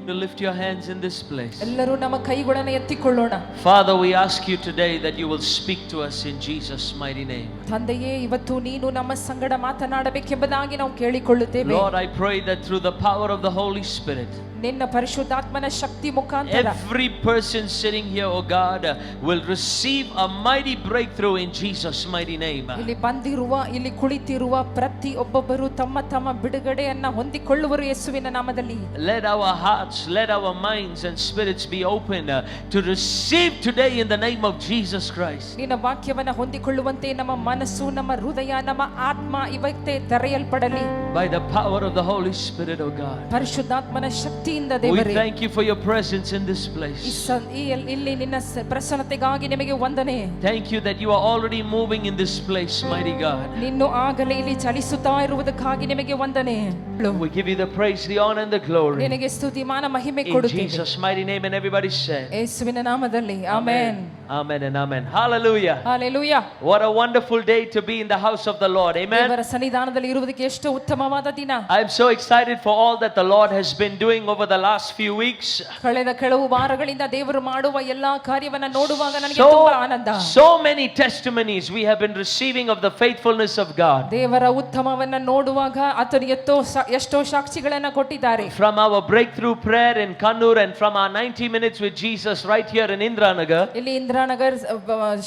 to lift your hands in this place. ಎಲ್ಲರೂ ನಮ್ಮ ಕೈಗಳನ್ನು ಎತ್ತಿಕೊಳ್ಳೋಣ. Father, we ask you today that you will speak to us in Jesus' mighty name. ತಂದೆಯೇ, ಇವತ್ತು ನೀನು ನಮ್ಮ ಸಂಗಡ ಮಾತನಾಡಬೇಕೆಂಬುದಾಗಿ ನಾವು ಕೇಳಿಕೊಳ್ಳುತ್ತೇವೆ. Lord, I pray that through the power of the Holy Spirit, ನಿನ್ನ ಪರಿಶುದ್ಧಾತ್ಮನ ಶಕ್ತಿ ಮುಖಾಂತರ every person sitting here, oh God, will receive a mighty breakthrough in Jesus' mighty name. ಇಲ್ಲಿ ಬಂದಿರುವ, ಇಲ್ಲಿ ಕುಳಿತಿರುವ ಪ್ರತಿ ಒಬ್ಬೊಬ್ಬರು ತಮ್ಮ ತಮ್ಮ ಬಿಡುಗಡೆಯನ್ನ ಹೊಂದಿಕೊಳ್ಳುವರು ಯೇಸುವಿನ ನಾಮದಲ್ಲಿ. Let our hearts, let our minds and spirits be open to receive today in the name of Jesus Christ. ನಿನ್ನ ವಾಕ್ಯವನ್ನ ಹೊಂದಿಕೊಳ್ಳುವಂತೆ ನಮ್ಮ ಮನಸ್ಸು, ನಮ್ಮ ಹೃದಯ, ನಮ್ಮ ಆತ್ಮ ಇವತ್ತೇ ತೆರೆಯಲ್ಪಡಲಿ. By the power of the Holy Spirit, oh God. ಪರಿಶುದ್ಧಾತ್ಮನ ಶಕ್ತಿಯಿಂದ We ದೇವರೇ, thank you for your presence in this place. ಇಲ್ಲಿ ನಿನ್ನ ಪ್ರಸನ್ನತೆಗಾಗಿ ನಿಮಗೆ ವಂದನೆ. Thank you that you are already moving in this place, mighty God. ನಿನ್ನು ಆಗಲೇ ಇಲ್ಲಿ ಚಲಿಸುತ್ತಾ ಇರುವುದಕ್ಕಾಗಿ ನಿಮಗೆ ವಂದನೆ. We give you the praise, the honor and the glory. ನಿನಗೆ ಸ್ತುತಿ, ಮಾನ, ಮಹಿಮೆ In ಕೊಡುತ್ತೇವೆ. Jesus' mighty name, and everybody said, ಯೇಸುವಿನ ನಾಮದಲ್ಲಿ amen. Amen and amen. Hallelujah. Hallelujah. What a wonderful day to be in the house of the Lord. Amen. ದೇವರ ಸನ್ನಿಧಾನದಲ್ಲಿ ಇರುವುದಕ್ಕೆ ಎಷ್ಟು ಉತ್ತಮವಾದ ದಿನ. I am so excited for all that the Lord has been doing over the last few weeks. ಕಳೆದ ಕೆಲವು ವಾರಗಳಿಂದ ದೇವರು ಮಾಡುವ ಎಲ್ಲಾ ಕಾರ್ಯವನ್ನ ನೋಡುವಾಗ ನನಗೆ ತುಂಬಾ ಆನಂದ. So many testimonies we have been receiving of the faithfulness of God. ದೇವರ ಉತ್ತಮವನ್ನ ನೋಡುವಾಗ ಆತನು ಎಷ್ಟೋ ಸಾಕ್ಷಿಗಳನ್ನ ಕೊಟ್ಟಿದ್ದಾರೆ. From our breakthrough prayer in Kannur and from our 90 minutes with Jesus right here in Indranagar. ಇಲ್ಲಿ ಇಂದ್ರಾನಗರ್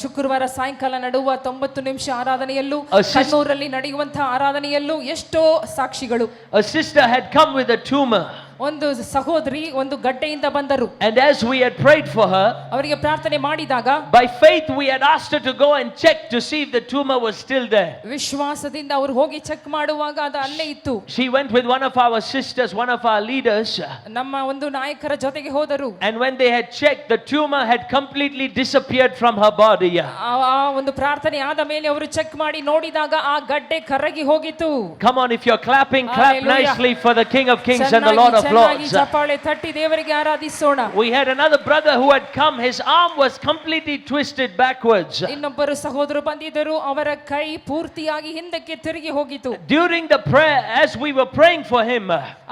ಶುಕ್ರವಾರ ಸಾಯಂಕಾಲ ನಡುವ 90 ನಿಮಿಷ ಆರಾಧನೆಯಲ್ಲೂ, ಕಣ್ಣೂರಲ್ಲಿ ನಡೆಯುವಂತಹ ಆರಾಧನೆಯಲ್ಲೂ ಎಷ್ಟೋ ಸಾಕ್ಷಿಗಳು. A sister had come with a tumor. ಒಂದು ಸಹೋದರಿ ಒಂದು ಗಡ್ಡೆಯಿಂದ ಬಂದರು. And as we had prayed for her, ಅವರಿಗೆ ಪ್ರಾರ್ಥನೆ ಮಾಡಿದಾಗ, by faith we had asked her to go and check to see if the tumor was still there. ವಿಶ್ವಾಸದಿಂದ ಅವರು ಹೋಗಿ ಚೆಕ್ ಮಾಡುವಾಗ ಅದು ಅಲ್ಲೇ ಇತ್ತು. She went with one of our sisters, one of our leaders. ನಮ್ಮ ಒಂದು ನಾಯಕರ ಜೊತೆಗೆ ಹೋದರು. And when they had checked, the tumor had completely disappeared from her body. ಆ ಒಂದು ಪ್ರಾರ್ಥನೆ ಆದ ಮೇಲೆ ಅವರು ಚೆಕ್ ಮಾಡಿ ನೋಡಿದಾಗ ಆ ಗಡ್ಡೆ ಕರಗಿ ಹೋಗಿತ್ತು. Come on, if you're clapping, clap nicely for the King of Kings and the Lord of Lords. ಚಪ್ಪಾಳೆ ತಟ್ಟಿ ದೇವರಿಗೆ ಆರಾಧಿಸೋಣ. We had another brother who had come. His arm was completely twisted backwards. ಇನ್ನೊಬ್ಬರು ಸಹೋದರರು ಬಂದಿದ್ದರು, ಅವರ ಕೈ ಪೂರ್ತಿಯಾಗಿ ಹಿಂದಕ್ಕೆ ತಿರುಗಿ ಹೋಗಿತು. During the prayer, as we were praying for him,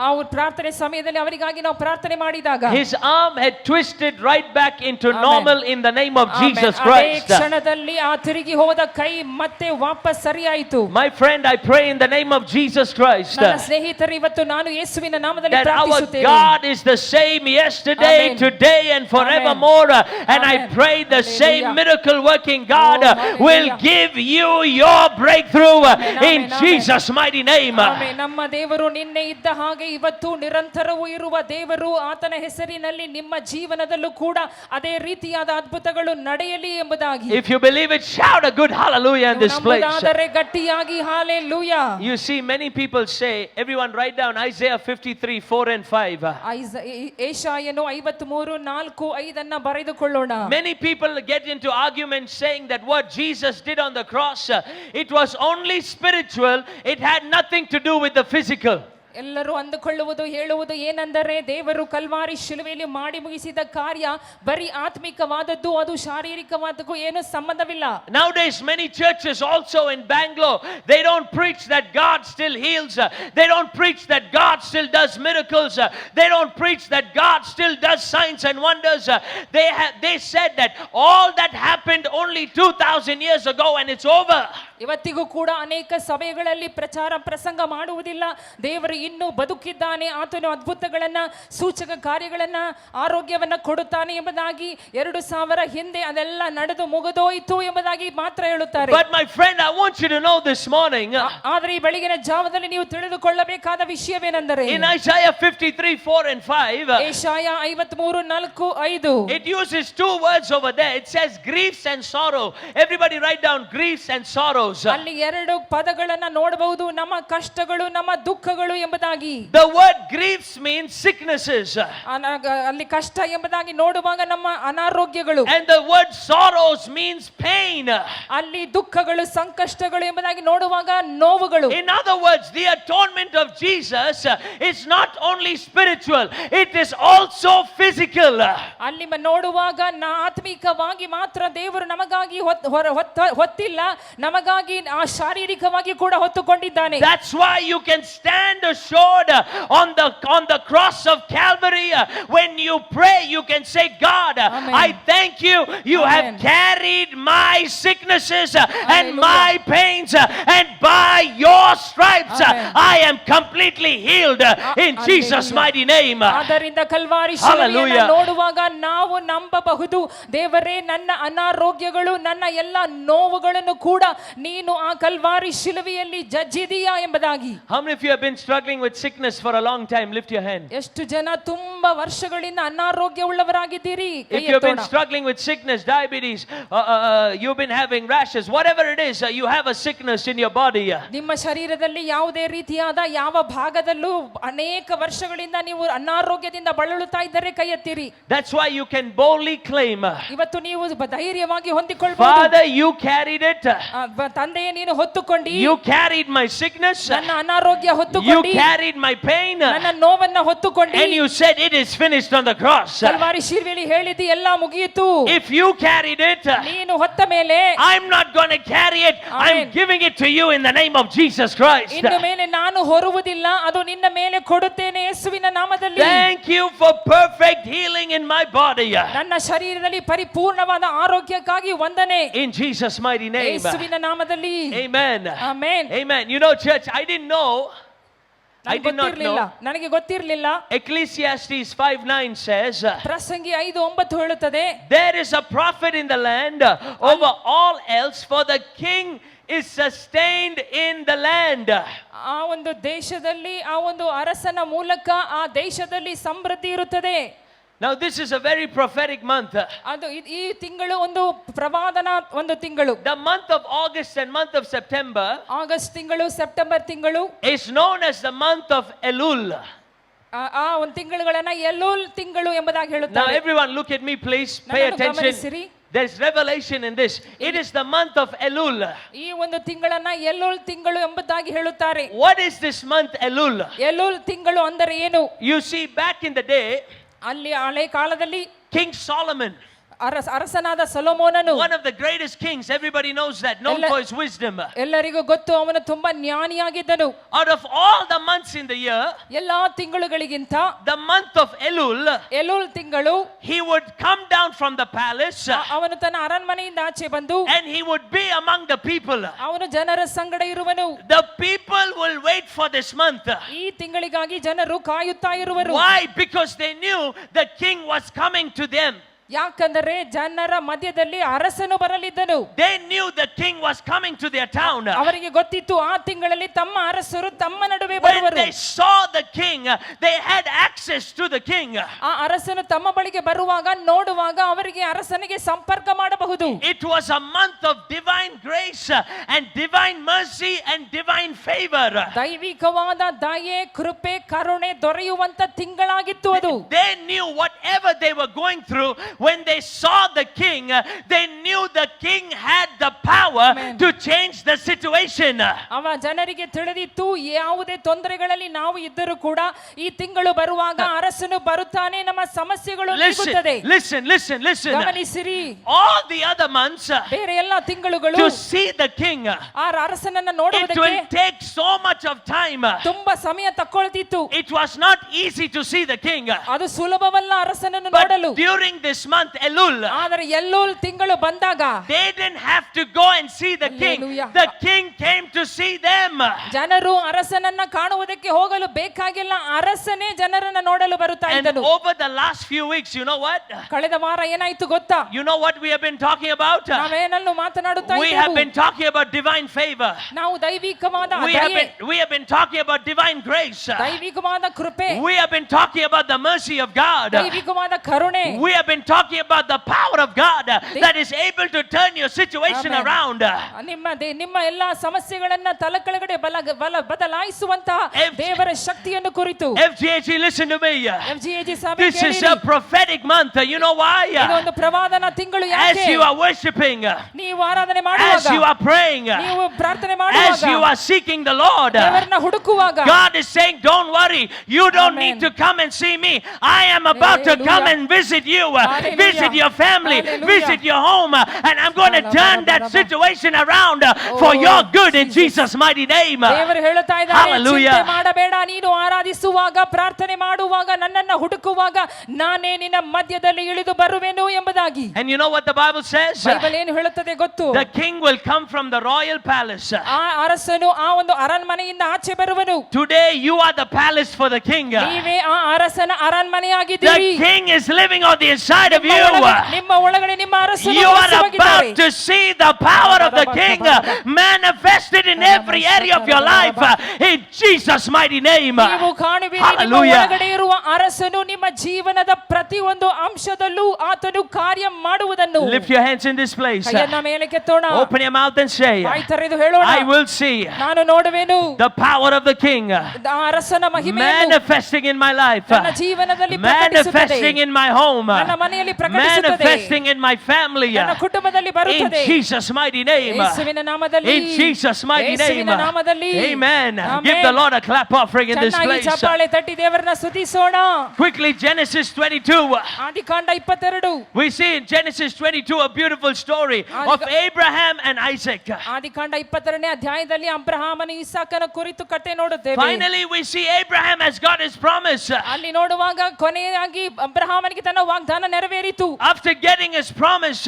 ಆ ಪ್ರಾರ್ಥನೆ ಸಮಯದಲ್ಲಿ ಅವರಿಗಾಗಿ ನಾವು ಪ್ರಾರ್ಥನೆ ಮಾಡಿದಾಗ his arm had twisted right back into normal in the name of Jesus Christ. ಅದೇ ಕ್ಷಣದಲ್ಲಿ ಆ ತಿರುಗಿ ಹೋದ ಕೈ ಮತ್ತೆ ವಾಪಸ್ ಸರಿಯಾಯಿತು. My friend, I pray in the name of Jesus Christ. ನನ್ನ ಸ್ನೇಹಿತರು, ಇವತ್ತು ನಾನು ಯೇಸುವಿನ ನಾಮದಲ್ಲಿ ಪ್ರಾರ್ಥಿಸುತ್ತೇನೆ. Our God is the same yesterday, today and forevermore. And I pray the same miracle working God will give you your breakthrough in Jesus' mighty name. ನಮ್ಮ ದೇವರು ನಿನ್ನೆ ಇದ್ದ ಹಾಗೆ ಇವತ್ತು ನಿರಂತರವೂ ಇರುವ ದೇವರು. ಆತನ ಹೆಸರಿನಲ್ಲಿ ನಿಮ್ಮ ಜೀವನದಲ್ಲೂ ಕೂಡ ಅದೇ ರೀತಿಯಾದ ಅದ್ಭುತಗಳು ನಡೆಯಲಿ ಎಂಬುದಾಗಿ. If you believe it, shout a good hallelujah in this place. ನಂಬುವುದಾದರೆ ಗಟ್ಟಿಯಾಗಿ hallelujah. You see, many people say, everyone write down Isaiah 53:4 and 5. ಯೆಶಾಯನು 53:4-5 ಅನ್ನು ಬರೆದುಕೊಳ್ಳೋಣ. Many people get into arguments saying that what Jesus did on the cross, it was only spiritual, it had nothing to do with the physical. ಎಲ್ಲರೂ ಅಂದುಕೊಳ್ಳುವುದು, ಹೇಳುವುದು ಏನೆಂದರೆ ದೇವರು Calvary ಶಿಲುಬೆಯಲ್ಲಿ ಮಾಡಿ ಮುಗಿಸಿದ ಕಾರ್ಯ ಬರೀ ಆತ್ಮಿಕವಾದದ್ದು, ಅದು ಶಾರೀರಿಕವಾದಕ್ಕೂ ಏನು ಸಂಬಂಧವಿಲ್ಲ. Nowadays many churches also in Bangalore, they don't preach that God still heals, they don't preach that God still does miracles, they don't preach that God still does signs and wonders. They said that all that happened only 2000 years ago and it's over. ಇವತ್ತಿಗೂ ಕೂಡ ಅನೇಕ ಸಭೆಗಳಲ್ಲಿ ಪ್ರಚಾರ ಪ್ರಸಂಗ ಮಾಡುವುದಿಲ್ಲ. ದೇವರು ಇನ್ನೂ ಬದುಕಿದ್ದಾನೆ, ಆತನು ಅದ್ಭುತಗಳನ್ನ, ಸೂಚಕ ಕಾರ್ಯಗಳನ್ನ, ಆರೋಗ್ಯವನ್ನ ಕೊಡುತ್ತಾನೆ ಎಂಬುದಾಗಿ 2000 ಹಿಂದೆ ಅದೆಲ್ಲ ನಡೆದು ಮುಗಿದೋಯಿತು ಎಂಬುದಾಗಿ ಮಾತ್ರ ಹೇಳುತ್ತಾರೆ. But my friend, I want you to know this morning, ಆದರೆ ಈ ಬೆಳಗಿನ ಜಾವದಲ್ಲಿ ನೀವು ತಿಳಿದುಕೊಳ್ಳಬೇಕಾದ ವಿಷಯವೇನೆಂದರೆ, in Isaiah 53:4 and 5, Jeshaiah 53:4-5, it uses two words over there. It says griefs and sorrow. Everybody write down griefs and sorrows. ಅಲ್ಲಿ ಎರಡು ಪದಗಳನ್ನ ನೋಡಬಹುದು, ನಮ್ಮ ಕಷ್ಟಗಳು, ನಮ್ಮ ದುಃಖಗಳು ಎಂಬುದಾಗಿ. The word griefs means sicknesses. ಅಲ್ಲಿ ಕಷ್ಟ ಎಂಬುದಾಗಿ ನೋಡುವಾಗ ನಮ್ಮ ಅನಾರೋಗ್ಯಗಳು. And the word sorrows means pain. ಅಲ್ಲಿ ದುಃಖಗಳು, ಸಂಕಷ್ಟಗಳು ಎಂಬುದಾಗಿ ನೋಡುವಾಗ ನೋವುಗಳು. In other words, the atonement of Jesus is not only spiritual, it is also physical. ಅಲ್ಲಿ ನೋಡುವಾಗ ಆತ್ಮಿಕವಾಗಿ ಮಾತ್ರ ದೇವರು ನಮಗಾಗಿ ಹೊತ್ತಿಲ್ಲ, ನಮಗಾಗಿ ಶಾರೀರಿಕವಾಗಿ ಕೂಡ ಹೊತ್ತುಕೊಂಡಿದ್ದಾನೆ. That's why you can stand assured on the cross of Calvary. When you pray, you can say, God, Amen. I thank you. You Amen. have carried my sicknesses and Hallelujah. my pains, and by your stripes Amen. I am completely healed in Jesus' Hallelujah. mighty name. ಆದ್ದರಿಂದ Calvary ಶಿಲುಬೆಯನ್ನು Hallelujah. ನೋಡುವಾಗ ನಾವು ನಂಬಬಹುದು, ದೇವರೇ ನನ್ನ ಅನಾರೋಗ್ಯಗಳು, ನನ್ನ ಎಲ್ಲ ನೋವುಗಳನ್ನು ಕೂಡ ನೀನು ಆ ಕಲ್ವಾರಿ ಶಿಲುಬೆಯಲ್ಲಿ ಜಜ್ಜಿದೀಯಾ ಎಂಬುದಾಗಿ. How many of you have been struggling with sickness for a long time? Lift your hand. ಎಷ್ಟು ಜನ ತುಂಬಾ ವರ್ಷಗಳಿಂದ ಅನಾರೋಗ್ಯವುಳ್ಳವರಾಗಿದ್ದೀರಿ? ಕೈ If you've been ಎತ್ತೋಣ. struggling with sickness, diabetes, you've been having rashes, whatever it is, you have a sickness in your body. ನಿಮ್ಮ ಶರೀರದಲ್ಲಿ ಯಾವುದೇ ರೀತಿಯಾದ ಯಾವ ಭಾಗದಲ್ಲೂ ಅನೇಕ ವರ್ಷಗಳಿಂದ ನೀವು ಅನಾರೋಗ್ಯದಿಂದ ಬಳಲುತ್ತಾ ಇದ್ದರೆ ಕೈ ಎತ್ತಿರಿ. That's why you can boldly claim, ಇವತ್ತು ನೀವು ಧೈರ್ಯವಾಗಿ ಹೊಂದಿಕೊಳ್ಳಬಹುದು. Father, you carried it. ತಂದೆಯೇ ನೀನು ಹೊತ್ತುಕೊಂಡಿ, You carried my sickness. ನನ್ನ ಅನಾರೋಗ್ಯ You ಹೊತ್ತುಕೊಂಡಿ, carried my pain. ನನ್ನ ನೋವನ್ನ ಹೊತ್ತುಕೊಂಡಿ. And you said it is finished on the cross. Calvary ಶಿಲುಬೆಯಲ್ಲಿ ಹೇಳಿದ್ದು ಎಲ್ಲ ಮುಗಿಯಿತು. If you carried it, ನೀನು ಹೊತ್ತ ಮೇಲೆ I'm not going to carry it. I'm Amen. giving it to you in the name of Jesus Christ. ಇನ್ನು ಮೇಲೆ ನಾನು ಹೊರುವುದಿಲ್ಲ, ಅದು ನಿನ್ನ ಮೇಲೆ ಕೊಡುತ್ತೇನೆ ಯೇಸುವಿನ ನಾಮದಲ್ಲಿ. Thank you for perfect healing in my body. ನನ್ನ ಶರೀರದಲ್ಲಿ ಪರಿಪೂರ್ಣವಾದ ಆರೋಗ್ಯಕ್ಕಾಗಿ ವಂದನೆ In Jesus' mighty name. ಯೇಸುವಿನ ನಾಮದಲ್ಲಿ. Amen. Amen. Amen. You know, church, I did not ಗೊತ್ತಿರಲಿಲ್ಲ, know. ನನಗೆ ಗೊತ್ತಿರಲಿಲ್ಲ. Ecclesiastes 5:9 says, ಪ್ರಸಂಗಿ 5:9 ಹೇಳುತ್ತದೆ, there is a prophet in the land over all else, for the king is sustained in the land. ಆ ಒಂದು ದೇಶದಲ್ಲಿ ಆ ಒಂದು ಅರಸನ ಮೂಲಕ ಆ ದೇಶದಲ್ಲಿ ಸಮೃದ್ಧಿ ಇರುತ್ತದೆ. Now this is a very prophetic month. ಅದು ಈ ತಿಂಗಳು ಒಂದು ಪ್ರವಾದನ ಒಂದು ತಿಂಗಳು. The month of August and month of September August ತಿಂಗಳು, ಸೆಪ್ಟೆಂಬರ್ ತಿಂಗಳು is known as the month of Elul. ಆ ಒಂದು ತಿಂಗಳುಗಳನ್ನ ಎಲೂಲ್ ತಿಂಗಳು ಎಂಬುದಾಗಿ Now ಹೇಳುತ್ತಾರೆ. everyone look at me please, pay ನನ್ನನ್ನು attention. ಗಮನಿಸಿರಿ. There's revelation in this. It is the month of Elul. ಈ ಒಂದು ತಿಂಗಳನ್ನ ಎಲೂಲ್ ತಿಂಗಳು ಎಂಬುದಾಗಿ ಹೇಳುತ್ತಾರೆ. What is this month Elul? ಎಲೂಲ್ ತಿಂಗಳು ಅಂದರೆ ಏನು? You see, back in the day, ಅಲ್ಲಿ ಹಳೆ ಕಾಲದಲ್ಲಿ King Solomon, ಅರಸನಾದ ಸೊಲೊಮೋನನು, one of the greatest kings, everybody knows that, known for his wisdom. ಎಲ್ಲರಿಗೂ ಗೊತ್ತು, ಅವನು ತುಂಬಾ ಜ್ಞಾನಿಯಾಗಿದ್ದನು. Out of all the months in the year, ಎಲ್ಲಾ ತಿಂಗಳುಗಳಿಗಿಂತ the month of Elul, ಎಲೂಲ್ ತಿಂಗಳು, he would come down from the palace ಅವನು ತನ್ನ ಅರಣ್ಮನೆಯಿಂದ ಆಚೆ ಬಂದು and he would be among the people. ಅವನು ಜನರ ಸಂಗಡ ಇರುವನು. The people will wait for this month. ಈ ತಿಂಗಳಿಗಾಗಿ ಜನರು ಕಾಯುತ್ತಾ ಇರುವರು. Why? Because they knew the king was coming to them. ಯಾಕಂದರೆ ಜನರ ಮಧ್ಯದಲ್ಲಿ ಅರಸನು ಬರಲಿದ್ದನು. They knew the king was coming to their town. ಅವರಿಗೆ ಗೊತ್ತಿತ್ತು ಆ ತಿಂಗಳಲ್ಲಿ ತಮ್ಮ ಅರಸರು ತಮ್ಮ ನಡುವೆ When ಬರುವರು. they saw the king, they had access to the king. ಆ ಅರಸನು ತಮ್ಮ ಬಳಿಗೆ ಬರುವಾಗ ನೋಡುವಾಗ ಅವರಿಗೆ ಅರಸನಿಗೆ ಸಂಪರ್ಕ ಮಾಡಬಹುದು. It was a month of divine grace and divine mercy and divine favor. ದೈವಿಕವಾದ ದಯೆ, ಕೃಪೆ, ಕರುಣೆ ದೊರೆಯುವಂತ ತಿಂಗಳಾಗಿತ್ತು ಅದು. They knew whatever they were going through, when they saw the king, they knew the king had the power Amen. to change the situation. ಅವ ಜನರಿಗೆ ತಿಳಿದಿತ್ತು, ಯಾವುದೇ ತೊಂದರೆಗಳಲ್ಲಿ ನಾವು ಇದ್ದರೂ ಕೂಡ ಈ ತಿಂಗಳು ಬರುವಾಗ ಅರಸನು ಬರುತ್ತಾನೆ, ನಮ್ಮ ಸಮಸ್ಯೆಗಳು ನೀಗುತ್ತದೆ. Listen. ಗಮನಿಸಿರಿ. All the other months, ಬೇರೆ ಎಲ್ಲ ತಿಂಗಳುಗಳು to see the king, ಆ ಅರಸನನ್ನ it ನೋಡುವುದಕ್ಕೆ will take so much of time. ತುಂಬಾ ಸಮಯ ತಕ್ಕೊಳ್ತಿತ್ತು. It was not easy to see the king. ಅದು ಸುಲಭವಲ್ಲ ಅರಸನನ್ನು But ನೋಡಲು. during this month Elul, ಆದರೆ ಎಲ್ಲೂಲ್ ತಿಂಗಳು ಬಂದಾಗ they didn't have to go and see the king. Hallelujah. The king came to see them. ಜನರು ಅರಸನನ್ನ ಕಾಣುವುದಕ್ಕೆ ಹೋಗಲು ಬೇಕಾಗಿಲ್ಲ, ಅರಸನೇ ಜನರನ್ನ ನೋಡಲು ಬರುತ್ತಾ And ಇದ್ದನು. over the last few weeks, you know what? ಕಳೆದ ವಾರ ಏನಾಯ್ತು ಗೊತ್ತಾ? You know what we have been talking about? ನಾವೇನನ್ನು ಮಾತನಾಡುತ್ತಾ We have ಇದ್ದೆವು? been talking about divine favor. ನಾವು ದೈವಿಕವಾದ We have been talking about divine grace. ದೈವಿಕವಾದ ಕೃಪೆ, We have been talking about the mercy of God. ದೈವಿಕವಾದ ಕರುಣೆ, We have been talking about the power of God that is able to turn your situation Amen. around. ನಿಮ್ಮ ಎಲ್ಲಾ ಸಮಸ್ಯೆಗಳನ್ನ ತಲೆಕೆಳಗಡೆ ಬದಲಾಯಿಸುವಂತಹ ದೇವರ ಶಕ್ತಿಯನ್ನು ಕುರಿತು. FGAG, listen to me. FGAG ಸಭೆ This is ಕೇಳಿರಿ. a prophetic month. You know why? ಇದು ಒಂದು ಪ್ರವಾದನ ತಿಂಗಳು. As ಯಾಕೆ? you are worshiping, ನೀವು ಆರಾಧನೆ as ಮಾಡುವಾಗ, you are praying, ನೀವು ಪ್ರಾರ್ಥನೆ as ಮಾಡುವಾಗ, you are seeking the Lord, ದೇವರನ್ನ ಹುಡುಕುವಾಗ, God is saying, don't worry. You don't Amen. need to come and see me. I am about to come Hallelujah. and visit you, Hallelujah. visit your family, Hallelujah. visit your home. and I'm going to turn that situation around for your good in Jesus' mighty name. ದೇವರು ಹೇಳುತ್ತಾ ಇದ್ದಾರೆ, Hallelujah. ಚಿಂತೆ ಮಾಡಬೇಡ, ನೀನು ಆರಾಧಿಸುವಾಗ, ಪ್ರಾರ್ಥನೆ ಮಾಡುವಾಗ, ನನ್ನನ್ನು ಹುಡುಕುವಾಗ ನಾನೇ ನಿನ್ನ ಮಧ್ಯದಲ್ಲಿ ಇಳಿದು ಬರುವೆನು ಎಂಬುದಾಗಿ. And you know what the Bible says? Bible ಏನು ಹೇಳುತ್ತದೆ ಗೊತ್ತು? The king will come from the royal palace. ಆ ಅರಸನು ಆ ಒಂದು ಅರಣ್ಮನೆಯಿಂದ ಆಚೆ ಬರುವನು. Today you are the palace for the king. ನೀವೇ ಆ ಅರಸನ ಅರಣ್ಮನೆಯಾಗಿದ್ದೀರಿ. The king is living on the inside of you. ನಿಮ್ಮ ಒಳಗಡೆ ನಿಮ್ಮ ಅರಸನು You are ವಾಸವಾಗಿದ್ದಾರೆ. about to see the power of the king manifested in every area of your life in Jesus' mighty name. ನೀವು ಕಾಣುವಿರಿ, ನಿಮ್ಮ Hallelujah. ಒಳಗಡೆ ಇರುವ ಅರಸನು ನಿಮ್ಮ ಜೀವನದ ಪ್ರತಿಯೊಂದು ಅಂಶದಲ್ಲೂ ಆತನು ಕಾರ್ಯ ಮಾಡುವುದನ್ನು. Lift your hands in this place. ಕೈಯನ್ನ ಮೇಲೆ ಕೆತ್ತೋಣ. Open your mouth and say, ಬಾಯಿ ತೆರೆದು ಹೇಳೋಣ, I will see ನಾನು ನೋಡುವೆನು the power of the king ಆ ಅರಸನ ಮಹಿಮೆಯನ್ನು manifesting in my life, ನನ್ನ ಜೀವನದಲ್ಲಿ ಪ್ರಕಟಿಸುತ್ತದೆ, manifesting in my home, ನನ್ನ ಮನೆಯಲ್ಲಿ ಪ್ರಕಟಿಸುತ್ತದೆ, manifesting in my family, ನನ್ನ ಕುಟುಂಬದಲ್ಲಿ in ಬರುತ್ತದೆ. Jesus' mighty name. ಯೇಸುವಿನ ನಾಮದಲ್ಲಿ, In Jesus' mighty name. ಯೇಸುವಿನ ನಾಮದಲ್ಲಿ. Amen. Amen. Give the Lord a clap offering in this ಚೆನ್ನಾಗಿ place. ಚಪ್ಪಾಳೆ ತಟ್ಟಿ ದೇವರನ್ನ ಸ್ತುತಿಸೋಣ. Quickly, Genesis 22. ಆದಿಕಾಂಡ 22. We see in Genesis 22 a beautiful story of Abraham and Isaac. ಆದಿಕಾಂಡ 22ನೇ ಅಧ್ಯಾಯದಲ್ಲಿ ಅಬ್ರಹಾಮನ ಇಸಾಕನ ಕುರಿತು ಕಥೆ ನೋಡುತ್ತೇವೆ. Finally, we see Abraham has got his promise. ಅಲ್ಲಿ ನೋಡುವಾಗ ಕೊನೆಯಾಗಿ ಅಬ್ರಹಾಮನಿಗೆ ತನ್ನ ವಾಗ್ದಾನ ನೆರವೇರಿತು. After getting his promise,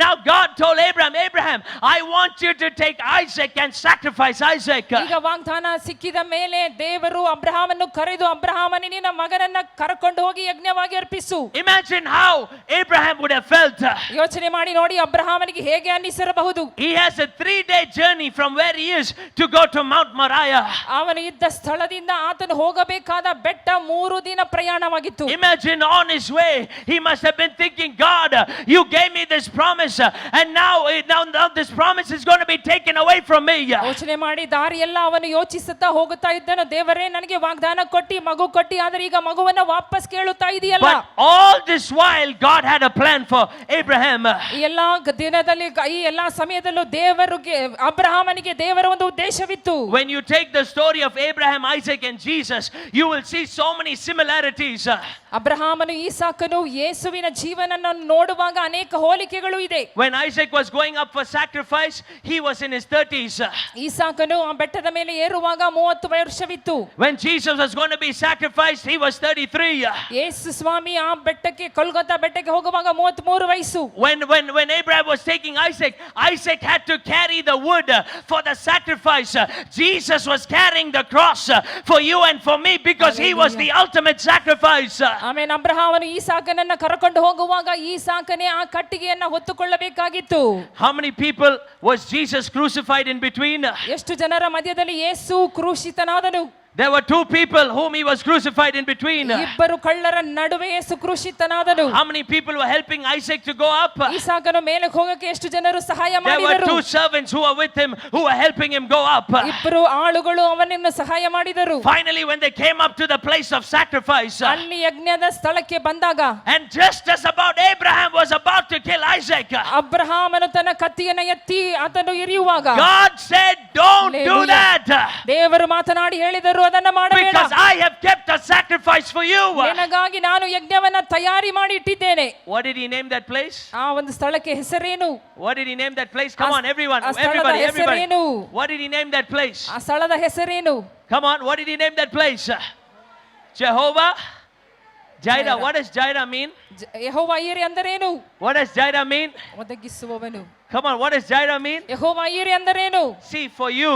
now God told Abraham, Abraham, I want you to take Isaac and sacrifice Isaac. ಈಗ ವಾಗ್ದಾನ ಸಿಕ್ಕಿದ ಮೇಲೆ ದೇವರು ಅಬ್ರಹಾಮನ್ನು ಕರೆದು, ಅಬ್ರಹಾಮನೇ ನಿನ್ನ ಮಗನನ್ನ ಕರಕೊಂಡು ಹೋಗಿ ಯಜ್ಞವಾಗಿ ಅರ್ಪಿಸು. Imagine how Abraham would have felt. ಯೋಚನೆ ಮಾಡಿ ನೋಡಿ, ಅಬ್ರಹಾಮನಿಗೆ ಹೇಗೆ ಅನ್ನಿಸಿರಬಹುದು. He has a 3-day journey from where he is to go to Mount Moriah. ಅವನು ಇದ್ದ ಸ್ಥಳದಿಂದ ಆತನು ಹೋಗಬೇಕಾದ ಬೆಟ್ಟ 3 ದಿನ ಪ್ರಯಾಣವಾಗಿತ್ತು. Imagine on his way, he must have been thinking, God, you gave me this promise, and now this promise is going to be taken away from me. ಯೋಚನೆ ಮಾಡಿ ದಾರಿಯೆಲ್ಲ ಅವನು ಯೋಚಿಸುತ್ತಾ ಹೋಗುತ್ತಾ ಇದ್ದನು, ದೇವರೇ ನನಗೆ ವಾಗ್ದಾನ ಕೊಟ್ಟಿ ಮಗು ಕೊಟ್ಟಿ, ಆದರೆ ಈಗ ಮಗುವನ್ನ ವಾಪಸ್ ಕೇಳುತ್ತಾ ಇದೆಯಲ್ಲ. But all this while, God had a plan for Abraham. ಈ ಎಲ್ಲಾ ದಿನದಲ್ಲಿ, ಈ ಎಲ್ಲಾ ಸಮಯದಲ್ಲೂ ದೇವರಿಗೆ, ಅಬ್ರಹಾಮನಿಗೆ ದೇವರ ಒಂದು ಉದ್ದೇಶವಿತ್ತು. When you take the story of Abraham, Isaac and Jesus, you will see so many similarities. ಅಬ್ರಹಾಮನು ಇಸಾಕನು ಯೇಸುವಿನ ಜೀವನವನ್ನು ನೋಡುವಾಗ ಅನೇಕ ಹೋಲಿಕೆಗಳು ಇದೆ. When Isaac was going up for sacrifice, he was in his 30s. ಇಸಾಕನು ಆ ಬೆಟ್ಟದ ಮೇಲೆ ಏರುವಾಗ 30 ವರ್ಷವಿತ್ತು. When Jesus was going to be sacrificed, he was 33. ಯೇಸು ಸ್ವಾಮಿ ಆ ಬೆಟ್ಟಕ್ಕೆ, ಕೊಲ್ಗೊತ್ತಾ ಬೆಟ್ಟಕ್ಕೆ ಹೋಗುವಾಗ 33 ವಯಸ್ಸು. When Abraham was taking Isaac, Isaac had to carry the wood for the sacrifice. Jesus was carrying the cross for you and for me because he was the ultimate sacrifice. ಆಮೇಲೆ ಅಬ್ರಹಾಮನು ಈಸಾಕನನ್ನ ಕರಕೊಂಡು ಹೋಗುವಾಗ ಈಸಾಕನೇ ಆ ಕಟ್ಟಿಗೆಯನ್ನ ಹೊತ್ತುಕೊಳ್ಳಬೇಕಾಗಿತ್ತು. How many people was Jesus crucified in between? ಎಷ್ಟು ಜನರ ಮಧ್ಯದಲ್ಲಿ ಯೇಸು ಕ್ರೂಶಿತನಾದನು? There were 2 people whom he was crucified in between. ಇಬ್ಬರು ಕಳ್ಳರ ನಡುವೆ ಯೇಸು ಕ್ರೂಶಿತನಾದನು. How many people were helping Isaac to go up? ಈಸಾಕನು ಮೇಲೆ ಹೋಗಕ್ಕೆ ಎಷ್ಟು ಜನರು ಸಹಾಯ There were ಮಾಡಿದರು? 2 servants who were with him who were helping him go up. ಇಬ್ಬರು ಆಳುಗಳು ಅವನನ್ನು ಸಹಾಯ ಮಾಡಿದರು. Finally, when they came up to the place of sacrifice, ಅಲ್ಲಿ ಯಜ್ಞದ ಸ್ಥಳಕ್ಕೆ ಬಂದಾಗ, and just as about Abraham was about to kill Isaac, ಅಬ್ರಹಾಮನು ತನ್ನ ಕತ್ತಿಯನ್ನ ಎತ್ತಿ ಆತನು ಇರಿಯುವಾಗ, God said, don't do Hallelujah. that, ದೇವರು ಮಾತನಾಡಿ ಹೇಳಿದರು, ಅದನ್ನ ಮಾಡಬೇಡ, because I have kept a sacrifice for you. ನಿನಗಾಗಿ ನಾನು ಯಜ್ಞವನ್ನ ತಯಾರಿ ಮಾಡಿ ಇಟ್ಟಿದ್ದೇನೆ. What did he name that place? ಆ ಒಂದು ಸ್ಥಳಕ್ಕೆ ಹೆಸರೇನು? What did he name that place? Come on, everyone, ಆ ಸ್ಥಳದ everybody. ಹೆಸರೇನು? What did he name that place? ಆ ಸ್ಥಳದ ಹೆಸರೇನು? Come on, what did he name that place? Jehovah Jireh. Jireh. What does Jireh mean? ಯೆಹೋವ ಈರೆ ಅಂದರೇನು? What does Jireh mean? ಒದಗಿಸುವವನು. Come on, what does Jireh mean? ಯೆಹೋವ ಈರೆ ಅಂದರೇನು? See, for you,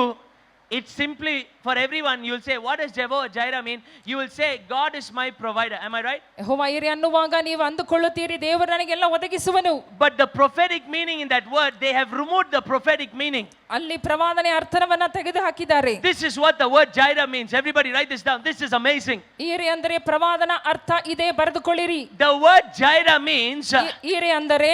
it's simply, for everyone, you'll say, what does Jehovah Jireh mean? You will say, God is my provider. Am I right? ಯೆಹೋವ ಈರೆ ಅನ್ನುವಾಗ ನೀವು ಅಂದುಕೊಳ್ಳುತ್ತೀರಿ, ದೇವರು ನನಗೆಲ್ಲ ಒದಗಿಸುವನು. But the prophetic meaning in that word, they have removed the prophetic meaning. ಅಲ್ಲಿ ಪ್ರವಾದನೆ ಅರ್ಥವನ್ನ ತೆಗೆದು ಹಾಕಿದ್ದಾರೆ. This is what the word Jireh means. Everybody write this down. This is amazing. ಈರೆ ಅಂದರೆ ಪ್ರವಾದನ ಅರ್ಥ ಇದೆ, ಬರೆದುಕೊಳ್ಳಿರಿ. The word Jireh means, ಈರೆ ಅಂದರೆ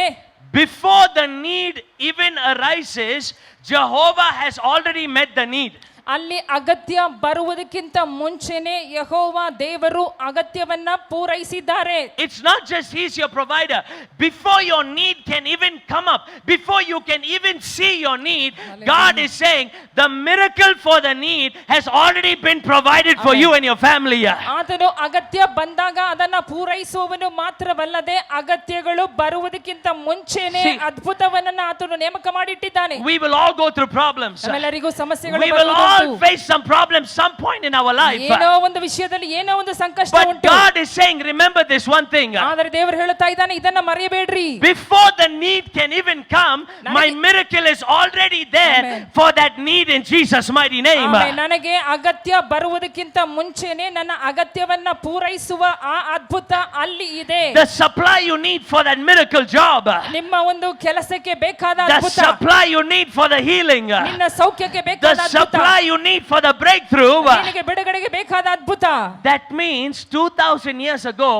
before the need even arises, Jehovah has already met the need. ಅಲ್ಲಿ ಅಗತ್ಯ ಬರುವುದಕ್ಕಿಂತ ಮುಂಚೆನೆ ಯೆಹೋವ ದೇವರು ಅಗತ್ಯವನ್ನ ಪೂರೈಸಿದ್ದಾರೆ. It's not just He's your provider. Before your need can even come up, before you can even see your need, God is saying the miracle for the need has already been provided for you and your family. ಆತನು ಅಗತ್ಯ ಬಂದಾಗ ಅದನ್ನ ಪೂರೈಸುವವನು ಮಾತ್ರವಲ್ಲದೆ ಅಗತ್ಯಗಳು ಬರುವುದಕ್ಕಿಂತ ಮುಂಚೆನೆ ಅದ್ಭುತವನ್ನ ಆತನು ನೇಮಕ ಮಾಡಿಟ್ಟಿದ್ದಾನೆ. We will all go through problems. ನಮ್ಮೆಲ್ಲರಿಗೂ ಸಮಸ್ಯೆಗಳು We will all face some problems some point in our life. ಏನೋ ಒಂದು ವಿಷಯದಲ್ಲಿ ಏನೋ ಒಂದು ಸಂಕಷ್ಟ But ಉಂಟು. God is saying, remember this one thing. ಆದರೆ ದೇವರು ಹೇಳುತ್ತಾ ಇದ್ದಾನೆ ಇದನ್ನ ಮರೆಯಬೇಡ್ರಿ. Before the need can even come, my miracle is already there for that need in Jesus' mighty name. ನನಗೆ ಅಗತ್ಯ ಬರುವುದಕ್ಕಿಂತ ಮುಂಚೆನೆ ನನ್ನ ಅಗತ್ಯವನ್ನ ಪೂರೈಸುವ ಆ ಅದ್ಭುತ ಅಲ್ಲಿ ಇದೆ. The supply you need for that miracle job. ನಿಮ್ಮ ಒಂದು ಕೆಲಸಕ್ಕೆ ಬೇಕಾದ The ಅದ್ಭುತ. supply you need for the healing. ನಿನ್ನ ಸೌಖ್ಯಕ್ಕೆ The ಬೇಕಾದ ಅದ್ಭುತ. supply you need for the breakthrough. ನಿನಗೆ ಬಿಡುಗಡೆಗೆ ಬೇಕಾದ ಅದ್ಭುತ. That means 2000 years ago,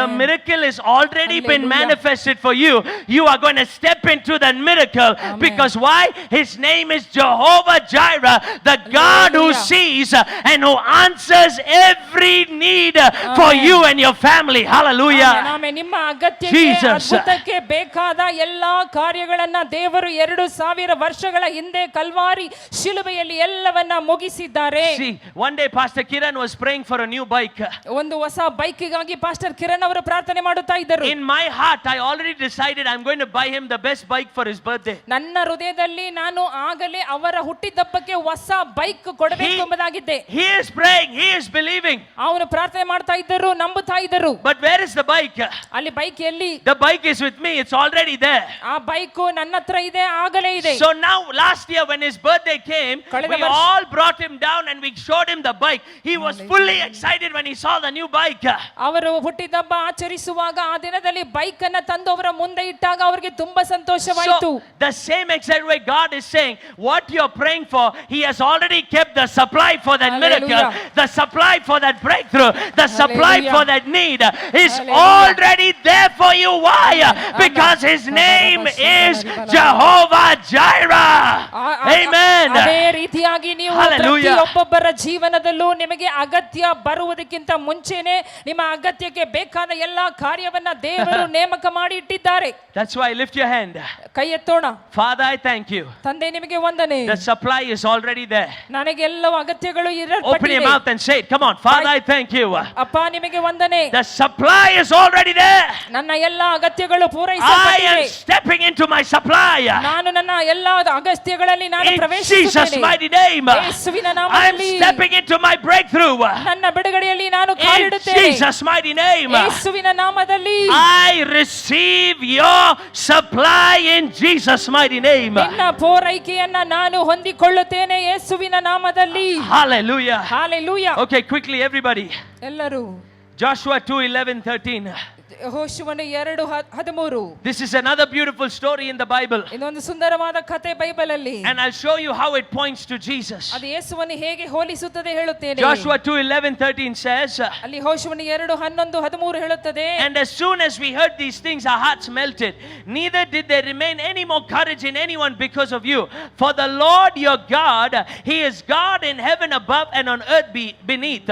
the miracle has already been Hallelujah. manifested for you. You are going to step into that miracle. Because why? His name is Jehovah Jireh, the God who Hallelujah. sees and who answers every need for you and your family. Hallelujah. Amen. ನಿಮ್ಮ ಅಗತ್ಯಕ್ಕೆ Jesus. ಅದ್ಭುತಕ್ಕೆ ಬೇಕಾದ ಎಲ್ಲಾ ಕಾರ್ಯಗಳನ್ನ ದೇವರು 2000 ವರ್ಷಗಳ ಹಿಂದೆ Calvary ಶಿಲುಬೆಯಲ್ಲಿ ಎಲ್ಲವನ್ನ ಮುಗಿಸಿದ್ದಾರೆ. See, one day Pastor Kiran was praying for a new bike. ಒಂದು ಹೊಸ ಬೈಕಿಗಾಗಿ ಪಾಸ್ಟರ್ ಕಿರಣ್ ಅವರು ಪ್ರಾರ್ಥನೆ ಮಾಡುತ್ತಾ ಇದ್ದರು. In my heart, I already decided I'm going to buy him the best bike for his birthday. ನನ್ನ ಹೃದಯದಲ್ಲಿ ನಾನು ಆಗಲೇ ಅವರ ಹುಟ್ಟಿದಬ್ಬಕ್ಕೆ ಹೊಸ ಬೈಕ್ ಕೊಡಬೇಕು ಎಂಬುದಾಗಿದ್ದೆ. He is praying, he is believing. ಅವನು ಪ್ರಾರ್ಥನೆ ಮಾಡ್ತಾ ಇದ್ದರು, ನಂಬುತ್ತಾ ಇದ್ದರು. But where is the bike? ಅಲ್ಲಿ ಬೈಕ್ ಎಲ್ಲಿ? The bike is with me, it's already there. ಆ ಬೈಕ್ ನನ್ನ ಹತ್ರ ಇದೆ, ಆಗಲೇ ಇದೆ. So now last year when his birthday came, we all brought him down and we showed him the bike. He was fully excited when he saw the new bike. ಅವರು ಹುಟ್ಟಿದಬ್ಬ ಆಚರಿಸುವಾಗ ಆ ದಿನದಲ್ಲಿ bike ಅನ್ನ ತಂದು ಅವರ ಮುಂದೆ ಇಟ್ಟಾಗ ಅವರಿಗೆ ತುಂಬಾ ಸಂತೋಷವಾಯಿತು. So the same exact way God is saying, what you're praying for, He has already kept the supply for that miracle, the supply for that breakthrough, the supply for that need is already there for you. Why? Because His name is Jehovah Jireh. Amen. ಅದೇ ರೀತಿಯಾಗಿ ನೀವು ಪ್ರತಿಯೊಬ್ಬೊಬ್ಬರ ಜೀವನದಲ್ಲೂ ನಿಮಗೆ ಅಗತ್ಯ ಬರುವುದಕ್ಕಿಂತ ಮುಂಚೆನೆ ನಿಮ್ಮ ಅಗತ್ಯಕ್ಕೆ ಬೇಕಾದ ಎಲ್ಲಾ ಕಾರ್ಯವನ್ನ ದೇವರು ನೇಮಕ ಮಾಡಿ ಇಟ್ಟಿದ್ದಾರೆ. That's why lift your hand. ಕೈ ಎತ್ತೋಣ. Father, I thank you. ತಂದೆ ನಿಮಗೆ ವಂದನೆ. The supply is already there. ನನಗೆ ಎಲ್ಲವೂ ಅಗತ್ಯಗಳು ಇರಲ್ಪಟ್ಟಿದೆ. Open your mouth and say it. Come on. Father, I thank you. ಅಪ್ಪ ನಿಮಗೆ ವಂದನೆ. The supply is already there. ನನ್ನ ಎಲ್ಲಾ ಅಗತ್ಯಗಳು I ಪೂರೈಸಲ್ಪಟ್ಟಿವೆ. am stepping into my supply. ನಾನು ನನ್ನ ಎಲ್ಲಾ ಅಗತ್ಯಗಳಲ್ಲಿ ನಾನು In ಪ್ರವೇಶಿಸುತ್ತೇನೆ. Jesus' mighty name. ಯೇಸುವಿನ I am ನಾಮದಲ್ಲಿ stepping into my breakthrough. ನನ್ನ ಬಿಡುಗಡೆಯಲ್ಲಿ ನಾನು In ಕಾಲಿಡುತ್ತೇನೆ. Jesus' mighty name. ಯೇಸುವಿನ ನಾಮದಲ್ಲಿ I receive your supply in Jesus' mighty name. ನಿನ್ನ ಪೂರೈಕೆಯನ್ನ ನಾನು ಹೊಂದಿಕೊಳ್ಳುತ್ತೇನೆ ಯೇಸುವಿನ ನಾಮದಲ್ಲಿ. Hallelujah. Hallelujah. Okay, quickly everybody. ಎಲ್ಲರೂ Joshua 2:11-13. ಯೆಹೋಶುವನು 2:13. This is another beautiful story in the Bible. ಇದೊಂದು ಸುಂದರವಾದ ಕಥೆ ಬೈಬಲಲ್ಲಿ. And I'll show you how it points to Jesus. ಅದು ಯೇಸುವನ್ನು ಹೇಗೆ ಹೋಲಿಸುತ್ತದೆ ಹೇಳುತ್ತೇನೆ. Joshua 2:11-13 says, ಅಲ್ಲಿ ಯೆಹೋಶುವನು 2:11-13 ಹೇಳುತ್ತದೆ. and as soon as we heard these things, our hearts melted. Neither did there remain any more courage in anyone because of you. For the Lord your God, He is God in heaven above and on earth beneath.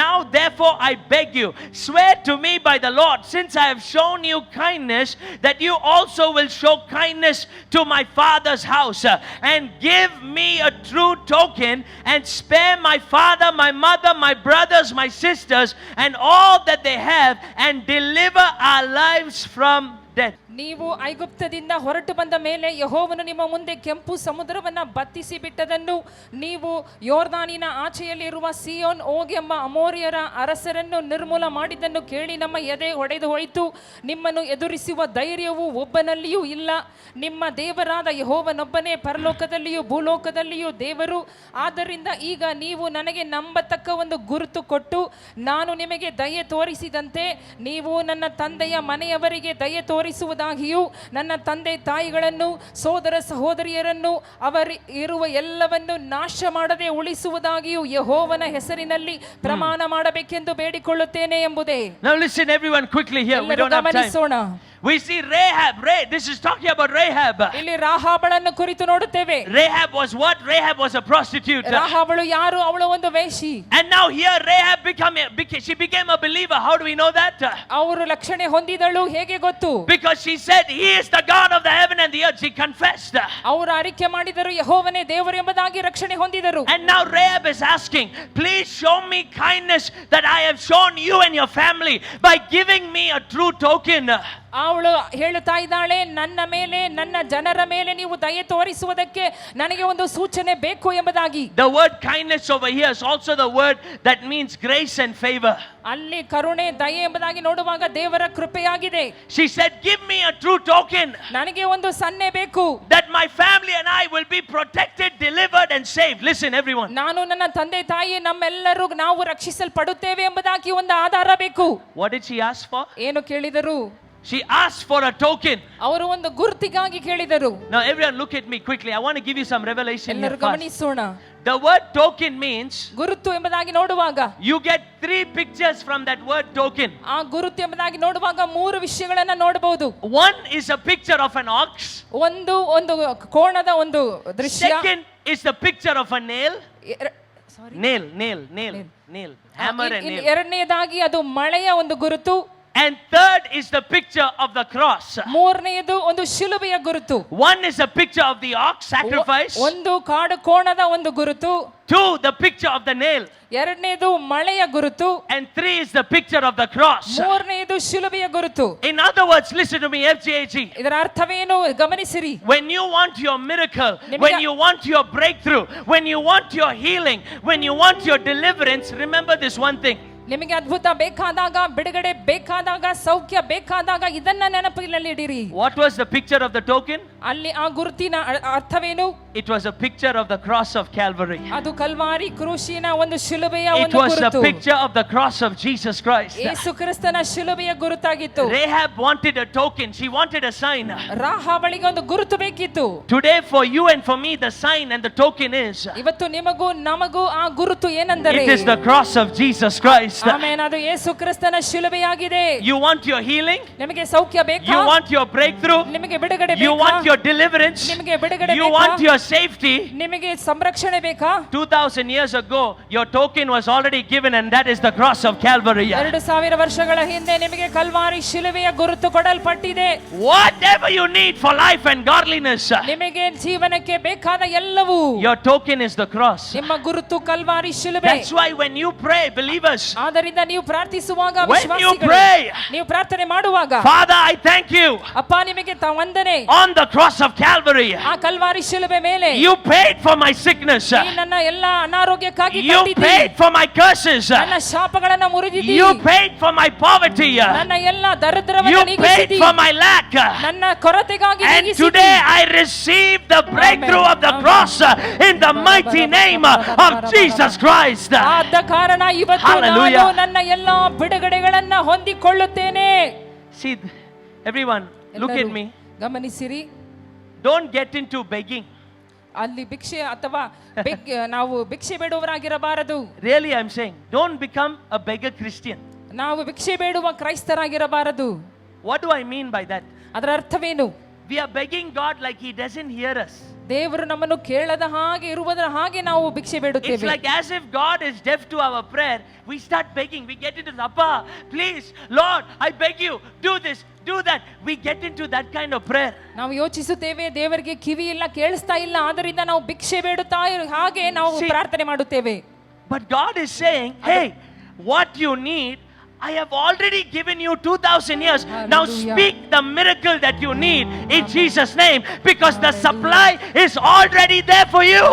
Now therefore I beg you, swear to me by the Lord, since I have shown you kindness, that you also will show kindness to my father's house, and give me a true token, and spare my father, my mother, my brothers, my sisters, and all that they have, and deliver our lives from death. ನೀವು ಐಗುಪ್ತದಿಂದ ಹೊರಟು ಬಂದ ಮೇಲೆ ಯೆಹೋವನು ನಿಮ್ಮ ಮುಂದೆ ಕೆಂಪು ಸಮುದ್ರವನ್ನ ಬತ್ತಿಸಿ ಬಿಟ್ಟದನ್ನು, ನೀವು ಯೋರ್ದಾನಿನ ಆಚೆಯಲ್ಲಿರುವ ಸಿಯೋನ್ ಓಗ್ ಎಂಬ ಅಮೋರಿಯರ ಅರಸರನ್ನು ನಿರ್ಮೂಲ ಮಾಡಿದ್ದನ್ನು ಕೇಳಿ ನಮ್ಮ ಎದೆ ಒಡೆದು ಹೋಯಿತು. ನಿಮ್ಮನ್ನು ಎದುರಿಸುವ ಧೈರ್ಯವು ಒಬ್ಬನಲ್ಲಿಯೂ ಇಲ್ಲ. ನಿಮ್ಮ ದೇವರಾದ ಯೆಹೋವನೊಬ್ಬನೇ ಪರಲೋಕದಲ್ಲಿಯೂ ಭೂಲೋಕದಲ್ಲಿಯೂ ದೇವರು. ಆದ್ದರಿಂದ ಈಗ ನೀವು ನನಗೆ ನಂಬತಕ್ಕ ಒಂದು ಗುರುತು ಕೊಟ್ಟು, ನಾನು ನಿಮಗೆ ದಯೆ ತೋರಿಸಿದಂತೆ ನೀವು ನನ್ನ ತಂದೆಯ ಮನೆಯವರಿಗೆ ದಯೆ ತೋರಿಸುವುದಾಗಿಯೂ ನನ್ನ ತಂದೆ ತಾಯಿಗಳನ್ನು ಸೋದರ ಸಹೋದರಿಯರನ್ನು ಅವರು ಇರುವ ಎಲ್ಲವನ್ನು ನಾಶ ಮಾಡದೆ ಉಳಿಸುವುದಾಗಿಯೂ ಯೆಹೋವನ ಹೆಸರಿನಲ್ಲಿ ಪ್ರಮಾಣ ಮಾಡಬೇಕೆಂದು ಬೇಡಿಕೊಳ್ಳುತ್ತೇನೆ ಎಂಬುದೇ. Now listen everyone quickly here, we don't have time. ಗಮನಿಸೋಣ. We see Rahab. This is talking about Rahab. ಇಲ್ಲಿ ರಾಹಾಬಳನ್ನು ಕುರಿತು ನೋಡುತ್ತೇವೆ. Rahab was what? Rahab was a prostitute. ರಾಹಾಬಳು ಯಾರು? ಅವಳು ಒಂದು ವೇಶ್ಯಿ. And now here Rahab she became a believer. How do we know that? ಅವರು ರಕ್ಷಣೆ ಹೊಂದಿದಳು ಹೇಗೆ ಗೊತ್ತು? Because she said he is the God of the heaven and the earth. She confessed. ಅವರು ಅರಿಕೆ ಮಾಡಿದರು, ಯೆಹೋವನೇ ದೇವರು ಎಂಬುದಾಗಿ ರಕ್ಷಣೆ ಹೊಂದಿದರು. And now Rahab is asking, please show me kindness that I have shown you and your family by giving me a true token. ಅವಳು ಹೇಳುತ್ತಾ ಇದ್ದಾಳೆ, ನನ್ನ ಮೇಲೆ ನನ್ನ ಜನರ ಮೇಲೆ ನೀವು ದಯೆ ತೋರಿಸುವುದಕ್ಕೆ ನನಗೆ ಒಂದು ಸೂಚನೆ ಬೇಕು ಎಂಬುದಾಗಿ. The word kindness over here is also the word that means grace and favor. ಅಲ್ಲಿ ಕರುಣೆ ದಯೆ ಎಂಬುದಾಗಿ ನೋಡುವಾಗ ದೇವರ ಕೃಪೆಯಾಗಿದೆ. She said, give me a true token ನನಗೆ ಒಂದು ಸನ್ನೆ ಬೇಕು, that my family and I will be protected, delivered and saved. Listen everyone. ನಾನು ನನ್ನ ತಂದೆ ತಾಯಿ ನಮ್ಮೆಲ್ಲರೂ ನಾವು ರಕ್ಷಿಸಲ್ಪಡುತ್ತೇವೆ ಎಂಬುದಾಗಿ ಒಂದು ಆಧಾರ ಬೇಕು. What did she ask for? ಏನು ಕೇಳಿದರು? She asked for a token. ಅವರು ಒಂದು ಗುರುತಿಗಾಗಿ ಕೇಳಿದರು. Now everyone look at me quickly. I want to give you some revelation here. ಎಲ್ಲರೂ ಗಮನಿಸೋಣ. The word token means ಗುರುತು ಎಂಬುದಾಗಿ ನೋಡುವಾಗ you get 3 pictures from that word token. ಆ ಗುರುತು ಎಂಬುದಾಗಿ ನೋಡುವಾಗ 3 ವಿಷಯಗಳನ್ನು ನೋಡಬಹುದು. One is a picture of an ox. ಒಂದು ಕೋಣದ ಒಂದು ದೃಶ್ಯ. Second is the picture of a nail. Nail. Hammer and nail. ಎರಡನೆಯದಾಗಿ ಅದು ಮಳೆಯ ಒಂದು ಗುರುತು. And third is the picture of the cross. ಮೂರನೆಯದು ಒಂದು ಶಿಲುಬೆಯ ಗುರುತು. One is a picture of the ox sacrifice. ಒಂದು ಕಾಡು ಕೋಣದ ಒಂದು ಗುರುತು. 2 the picture of the nail. ಎರಡನೇದು ಮಳೆಯ ಗುರುತು. And 3 is the picture of the cross. ಮೂರನೆಯದು ಶಿಲುಬೆಯ ಗುರುತು. In other words, listen to me FGAG. ಇದರ ಅರ್ಥವೇನು ಗಮನಿಸಿರಿ. When you want your miracle, when you want your breakthrough, when you want your healing, when you want your deliverance, remember this one thing. ನಿಮಗೆ ಅದ್ಭುತ ಬೇಕಾದಾಗ, ಬಿಡುಗಡೆ ಬೇಕಾದಾಗ, ಸೌಖ್ಯ ಬೇಕಾದಾಗ ಇದನ್ನ ನೆನಪಿನಲ್ಲಿಡಿರಿ. What was the picture of the token? ಅಲ್ಲಿ ಆ ಗುರುತಿನ ಅರ್ಥವೇನು? It was a picture of the cross of Calvary. ಅದು ಕಲ್ವಾರಿ ಕ್ರೂಶಿನ ಒಂದು ಶಿಲುಬೆಯ It ಒಂದು was ಗುರುತು. a picture of the cross of Jesus Christ. ಯೇಸು ಕ್ರಿಸ್ತನ ಶಿಲುಬೆಯ ಗುರುತಾಗಿತ್ತು. Rahab wanted a token. She wanted a sign. ರಾಹಾಬಳಿಗೆ ಒಂದು ಗುರುತು ಬೇಕಿತ್ತು. Today for you and for me the sign and the token is, ಇವತ್ತು ನಿಮಗೂ ನಮಗೂ ಆ ಗುರುತು ಏನೆಂದರೆ, it is the cross of Jesus Christ. Amen. ಅದು ಯೇಸು ಕ್ರಿಸ್ತನ ಶಿಲುಬೆಯಾಗಿದೆ. You want your healing? ನಿಮಗೆ ಸೌಖ್ಯ ಬೇಕಾ? You want your breakthrough? ನಿಮಗೆ ಬಿಡುಗಡೆ You ಬೇಕಾ? want your deliverance? ನಿಮಗೆ ಬಿಡುಗಡೆ You ಬೇಕಾ? want your safety? ನಿಮಗೆ ಸಂರಕ್ಷಣೆ ಬೇಕಾ? 2000 years ago your token was already given, and that is the cross of Calvary. 2000 ವರ್ಷಗಳ ಹಿಂದೆ ನಿಮಗೆ ಕಲ್ವಾರಿ ಶಿಲುಬೆಯ ಗುರುತು ಕೊಡಲ್ಪಟ್ಟಿದೆ. Whatever you need for life and godliness, ನಿಮಗೆ ಜೀವನಕ್ಕೆ ಬೇಕಾದ ಎಲ್ಲವೂ, your token is the cross. ನಿಮ್ಮ ಗುರುತು Calvary ಶಿಲುಬೆ. That's why when you pray, believers, ಆದ್ದರಿಂದ ನೀವು ಪ್ರಾರ್ಥಿಸುವಾಗ, when you ವಿಶ್ವಾಸಿಗಳು, pray, ನೀವು ಪ್ರಾರ್ಥನೆ ಮಾಡುವಾಗ, Father I thank you, ಅಪ್ಪ ನಿಮಗೆ ವಂದನೆ, on the cross of Calvary ಆ ಕಲ್ವಾರಿ ಶಿಲುಬೆ ಮೇಲೆ you paid for my sickness, ನೀ ನನ್ನ ಎಲ್ಲ ಅನಾರೋಗ್ಯಕ್ಕಾಗಿ you ತಂದಿದ್ದೀ, paid for my curses, ನನ್ನ ಶಾಪಗಳನ್ನು ಮುರಿದಿದ್ದೀ, you paid for my poverty, ನನ್ನ ಎಲ್ಲ ದರಿದ್ರವನ್ನು you paid ನೀಗಿಸಿದ್ದೀ, for my lack, ನನ್ನ ಕೊರತೆಗಾಗಿ and ನೀಗಿಸಿದ್ದೀ. today I receive the breakthrough of the cross in the mighty name of Jesus Christ. ಆದ ಕಾರಣ ಇವತ್ತು Hallelujah. ನಾನು ನನ್ನ ಎಲ್ಲ ಬಿಡುಗಡೆಗಳನ್ನ ಹೊಂದಿಕೊಳ್ಳುತ್ತೇನೆ. See, everyone, look at me. ಗಮನಿಸಿರಿ. Don't get into begging. ಅಲ್ಲಿ ಭಿಕ್ಷೆ ಅಥವಾ ನಾವು ಭಿಕ್ಷೆ ಬೇಡುವವರಾಗಿರಬಾರದು. Really, I'm saying, don't become a beggar Christian. ನಾವು ಭಿಕ್ಷೆ ಬೇಡುವ ಕ್ರೈಸ್ತರಾಗಿರಬಾರದು. What do I mean by that? ಅದರ ಅರ್ಥವೇನು? We are begging God like He doesn't hear us. ದೇವರು ನಮ್ಮನ್ನು ಕೇಳದ ಹಾಗೆ ಇರುವುದರ ಹಾಗೆ ನಾವು ಭಿಕ್ಷೆ It's ಬೇಡುತ್ತೇವೆ. like as if God is deaf to our prayer. We start begging. We get into Appa, please, Lord, I beg you, do this, do that. We get into that kind of prayer. ನಾವು ಯೋಚಿಸುತ್ತೇವೆ, ದೇವರಿಗೆ ಕಿವಿ ಇಲ್ಲ, ಕೇಳಿಸ್ತಾ ಇಲ್ಲ, ಆದ್ದರಿಂದ ನಾವು ಭಿಕ್ಷೆ ಬೇಡುತ್ತಾ ಹಾಗೆ ನಾವು ಪ್ರಾರ್ಥನೆ ಮಾಡುತ್ತೇವೆ. But God is saying, hey, what you need, I have already given you 2000 years. Now speak the miracle that you need in Jesus' name, because the supply is already there for you.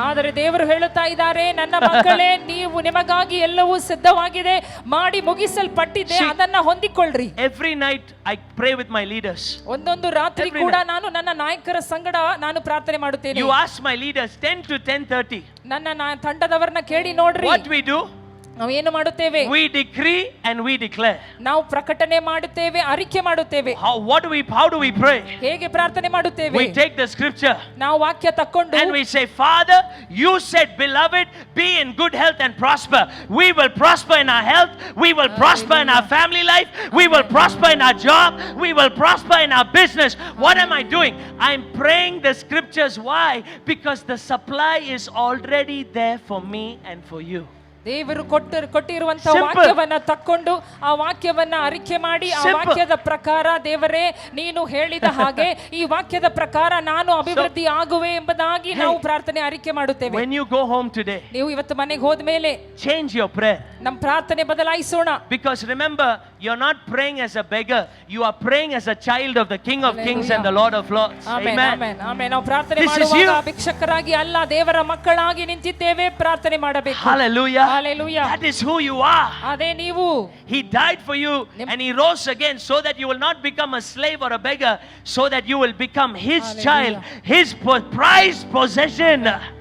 ಆದರೆ ದೇವರು ಹೇಳುತ್ತಾ ಇದ್ದಾರೆ, ನನ್ನ ಮಕ್ಕಳೇ, ನೀವು ನಿಮಗಾಗಿ ಎಲ್ಲವೂ ಸಿದ್ಧವಾಗಿದೆ, ಮಾಡಿ ಮುಗಿಸಲ್ಪಟ್ಟಿದೆ, ಅದನ್ನ ಹೊಂದಿಕೊಳ್ಳ್ರಿ. Every night I pray with my leaders. ಒಂದೊಂದು ರಾತ್ರಿ ಕೂಡ ನಾನು ನನ್ನ ನಾಯಕರ ಸಂಗಡ ನಾನು ಪ್ರಾರ್ಥನೆ ಮಾಡುತ್ತೇನೆ. You ask my leaders 10 to 10:30. ನನ್ನ ತಂಡದವರನ್ನ ಕೇಳಿ ನೋಡ್ರಿ. What we do? ನಾವು ಏನು ಮಾಡುತ್ತೇವೆ? We decree and we declare. ನಾವು ಪ್ರಕಟಣೆ ಮಾಡುತ್ತೇವೆ, ಅರಿಕೆ ಮಾಡುತ್ತೇವೆ. How do we pray? ಹೇಗೆ ಪ್ರಾರ್ಥನೆ ಮಾಡುತ್ತೇವೆ? We take the scripture ನಾವು ವಾಕ್ಯ ತಕ್ಕೊಂಡು and we say, Father, you said, beloved, be in good health and prosper. We will prosper in our health. We will prosper in our family life. We will prosper in our job. We will prosper in our business. What am I doing? I'm praying the scriptures. Why? Because the supply is already there for me and for you. ದೇವರು ಕೊಟ್ಟಿರುವಂತಹ Simple. ವಾಕ್ಯವನ್ನ ತಕ್ಕೊಂಡು ಆ ವಾಕ್ಯವನ್ನ ಅರಿಕೆ ಮಾಡಿ ಆ Simple. ವಾಕ್ಯದ ಪ್ರಕಾರ ದೇವರೇ ನೀನು ಹೇಳಿದ ಹಾಗೆ ಈ ವಾಕ್ಯದ ಪ್ರಕಾರ ನಾನು ಅಭಿವೃದ್ಧಿ ಆಗುವೆ ಎಂಬುದಾಗಿ ನಾವು ಪ್ರಾರ್ಥನೆ ಅರಿಕೆ ಮಾಡುತ್ತೇವೆ. When you go home today, ನೀವು ಇವತ್ತು ಮನೆಗೆ ಹೋದ ಮೇಲೆ change your prayer. ನಮ್ಮ ಪ್ರಾರ್ಥನೆ ಬದಲಾಯಿಸೋಣ. Because remember, you're not praying as a beggar. You are praying as a child of the King of Kings and the Lord of Lords. Amen, Amen. Amen, amen. ನಾವು ಪ್ರಾರ್ಥನೆ This is ಮಾಡುವಾಗ you. ಭಿಕ್ಷಕರಾಗಿ ಅಲ್ಲ, ದೇವರ ಮಕ್ಕಳಾಗಿ ನಿಂತಿದ್ದೇವೆ, ಪ್ರಾರ್ಥನೆ ಮಾಡಬೇಕು. Hallelujah. Hallelujah. That is who you are. ಅದೇ ನೀವು. He died for you and he rose again so that you will not become a slave or a beggar, so that you will become his Hallelujah. child, his prized possession.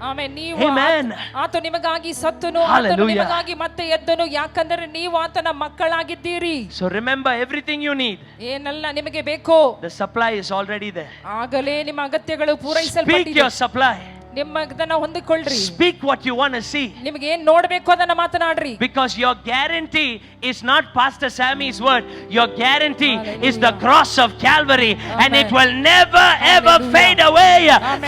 Amen. ನೀವು Amen. ಆತ ನಿಮಗಾಗಿ ಸತ್ತನು, ಆತನು Hallelujah. ನಿಮಗಾಗಿ ಮತ್ತೆ ಎದ್ದನು, ಯಾಕಂದರೆ ನೀವು ಆತನ ಮಕ್ಕಳಾಗಿದ್ದೀರಿ. So remember, everything you need, ಏನೆಲ್ಲ ನಿಮಗೆ ಬೇಕೋ the supply is already there. ಆಗಲೇ ನಿಮ್ಮ ಅಗತ್ಯಗಳು Speak ಪೂರೈಸಲ್ಪಟ್ಟಿದೆ. your supply. ನಿಮ್ಮದನ್ನ ಹೊಂದಿಕೊಳ್ಳ್ರಿ. Speak what you want to see. ನಿಮಗೆ ಏನ್ ನೋಡ್ಬೇಕು ಅದನ್ನ ಮಾತನಾಡ್ರಿ. Because your guarantee is not Pastor Sammy's word. Your guarantee is the cross of Calvary. And it will never ever fade away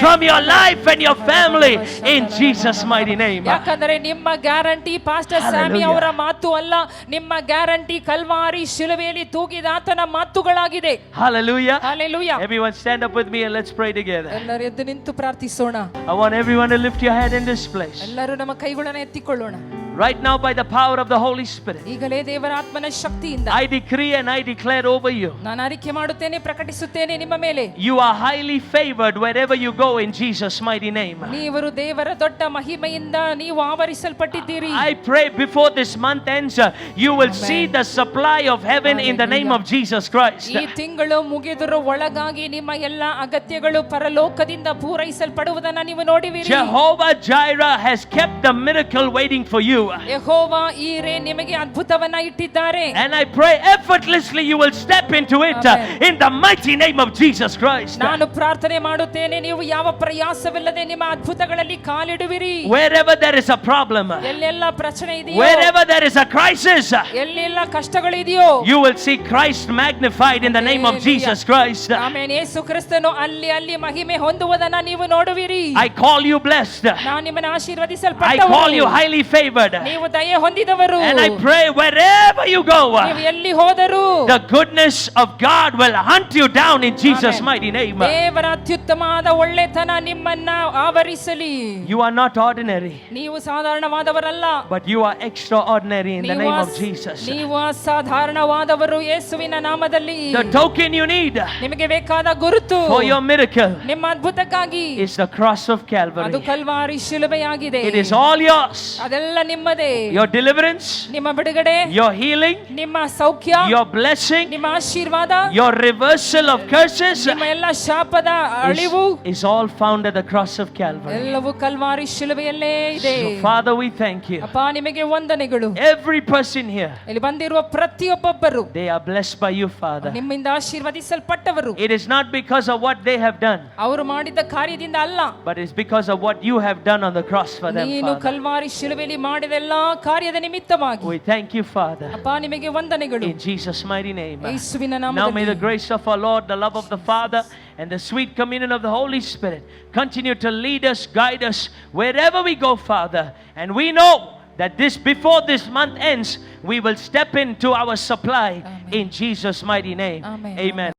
from your life and your family in Jesus' mighty name. ಯಾಕಂದರೆ ನಿಮ್ಮ guarantee pastor ಸ್ಯಾಮಿ ಅವರ ಮಾತು ಅಲ್ಲ, ನಿಮ್ಮ guarantee Calvary ಶಿಲುಬೆಯಲ್ಲಿ ತೂಗಿದ ಆತನ ಮಾತುಗಳಾಗಿದೆ. Hallelujah. Hallelujah. Everyone stand up with me and let's pray together. ಎಲ್ಲರೂ ಎದ್ದು ನಿಂತು ಪ್ರಾರ್ಥಿಸೋಣ. I want everyone to lift your head in this place. ಎಲ್ಲರೂ ನಮ್ಮ ಕೈಗಳನ್ನು ಎತ್ತಿಕೊಳ್ಳೋಣ. Right now, by the power of the Holy Spirit, ಈಗಲೇ ದೇವರ ಆತ್ಮನ ಶಕ್ತಿಯಿಂದ I decree and I declare over you, ನಾನು ಅರಿಕೆ ಮಾಡುತ್ತೇನೆ, ಪ್ರಕಟಿಸುತ್ತೇನೆ ನಿಮ್ಮ ಮೇಲೆ. you are highly favored wherever you go in Jesus' mighty name. ನೀವು ದೇವರ ದೊಡ್ಡ ಮಹಿಮೆಯಿಂದ ನೀವು ಆವರಿಸಲ್ಪಟ್ಟಿದ್ದೀರಿ. I pray before this month ends, you will see the supply of heaven in the name of Jesus Christ. ಈ ತಿಂಗಳು ಮುಗಿದರೂ ಒಳಗಾಗಿ ನಿಮ್ಮ ಎಲ್ಲ ಅಗತ್ಯಗಳು ಪರಲೋಕದಿಂದ ಪೂರೈಸಲ್ಪಡುವುದನ್ನು ನೀವು ನೋಡುವಿರಿ. Jehovah Jireh has kept the miracle waiting for you. ಯೆಹೋವ ಈರೆ ನಿಮಗೆ ಅದ್ಭುತವನ್ನ ಇಟ್ಟಿದ್ದಾರೆ. And I pray effortlessly you will step into it in the mighty name of Jesus Christ. ನಾನು ಪ್ರಾರ್ಥನೆ ಮಾಡುತ್ತೇನೆ, ನೀವು ಯಾವ ಪ್ರಯಾಸವಿಲ್ಲದೆ ನಿಮ್ಮ ಅದ್ಭುತಗಳಲ್ಲಿ ಕಾಲಿಡುವಿರಿ. Wherever there is a problem, ಎಲ್ಲೆಲ್ಲ ಪ್ರಶ್ನೆ ಇದೆಯೋ, wherever there is a crisis, ಎಲ್ಲೆಲ್ಲ ಕಷ್ಟಗಳು ಇದೆಯೋ, you will see Christ magnified in the name of Jesus Christ. Amen. Yesu ಕ್ರಿಸ್ತನು ಅಲ್ಲಿ ಮಹಿಮೆ ಹೊಂದುವುದನ್ನು ನೀವು ನೋಡುವಿರಿ. I call you blessed. ನಾನು ನಿಮ್ಮನ್ನು I ಆಶೀರ್ವದಿಸಲ್ಪಟ್ಟವರು. call you highly favored. ನೀವು ದಯೆ ಹೊಂದಿದವರು. And I pray wherever you go, ನೀವು ಎಲ್ಲಿ ಹೋದರೂ the goodness of God will hunt you down in Jesus' mighty name. ದೇವರ ಅತ್ಯುತ್ತಮವಾದ ಒಳ್ಳೆತನ ನಿಮ್ಮನ್ನ ಆವರಿಸಲಿ. You are not ordinary, ನೀವು ಸಾಧಾರಣವಾದವರಲ್ಲ, but you are extraordinary in the name of Jesus. ನೀವು ಅಸಾಧಾರಣವಾದವರು ಯೇಸುವಿನ ನಾಮದಲ್ಲಿ. The token you need ನಿಮಗೆ ಬೇಕಾದ ಗುರುತು for your miracle ನಿಮ್ಮ ಅದ್ಭುತಕ್ಕಾಗಿ is the cross of ಅದು Calvary. ಕಲ್ವಾರಿ ಶಿಲುಬೆಯಾಗಿದೆ. It is all yours. ಅದೆಲ್ಲ ನಿಮ್ಮದೇ. Your deliverance, ನಿಮ್ಮ ಬಿಡುಗಡೆ, your healing, ನಿಮ್ಮ ಸೌಖ್ಯ, your blessing, ನಿಮ್ಮ ಆಶೀರ್ವಾದ, your reversal of curses ನಿಮ್ಮ ಎಲ್ಲ ಶಾಪದ ಅಳಿವು is all found at the cross of Calvary. ಎಲ್ಲವೂ ಕಲ್ವಾರಿ ಶಿಲುಬೆಯಲ್ಲೇ ಇದೆ. So Father, we thank you. ಅಪ್ಪ ನಿಮಗೆ ವಂದನೆಗಳು. Every person here, ಇಲ್ಲಿ ಬಂದಿರುವ ಪ್ರತಿಯೊಬ್ಬೊಬ್ಬರು they are blessed by you, Father. ನಿಮ್ಮಿಂದ ಆಶೀರ್ವದಿಸಲ್ಪಟ್ಟವರು. It is not because of what they have done, ಅವರು ಮಾಡಿದ ಕಾರ್ಯದಿಂದ ಅಲ್ಲ, but it's because of what you have done on the cross for them, ನೀನು Father. Calvary ಶಿಲುಬೆಯಲ್ಲಿ ಮಾಡಿದ ಎಲ್ಲಾ ಕಾರ್ಯದ ನಿಮಿತ್ತವಾಗಿ We thank you, Father, ಅಪ್ಪ ನಿಮಗೆ ವಂದನೆಗಳು. in Jesus' mighty name. ಯೇಸುವಿನ Now may the ನಾಮದಲ್ಲಿ grace of our Lord, the love of the Father, and the sweet communion of the Holy Spirit continue to lead us, guide us wherever we go, Father. And we know that before this month ends, we will step into our supply. Amen. In Jesus' mighty name. Amen. Amen.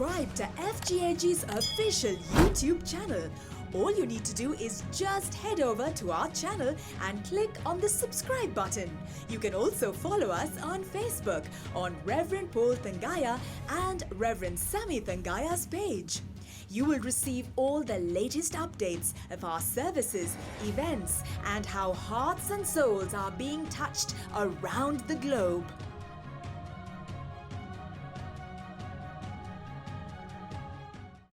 subscribe to FGAG's official YouTube channel. All you need to do is just head over to our channel and click on the subscribe button. You can also follow us on Facebook on Reverend Paul Thangaya and Reverend Sammy Thangaya's page. You will receive all the latest updates of our services, events, and how hearts and souls are being touched around the globe.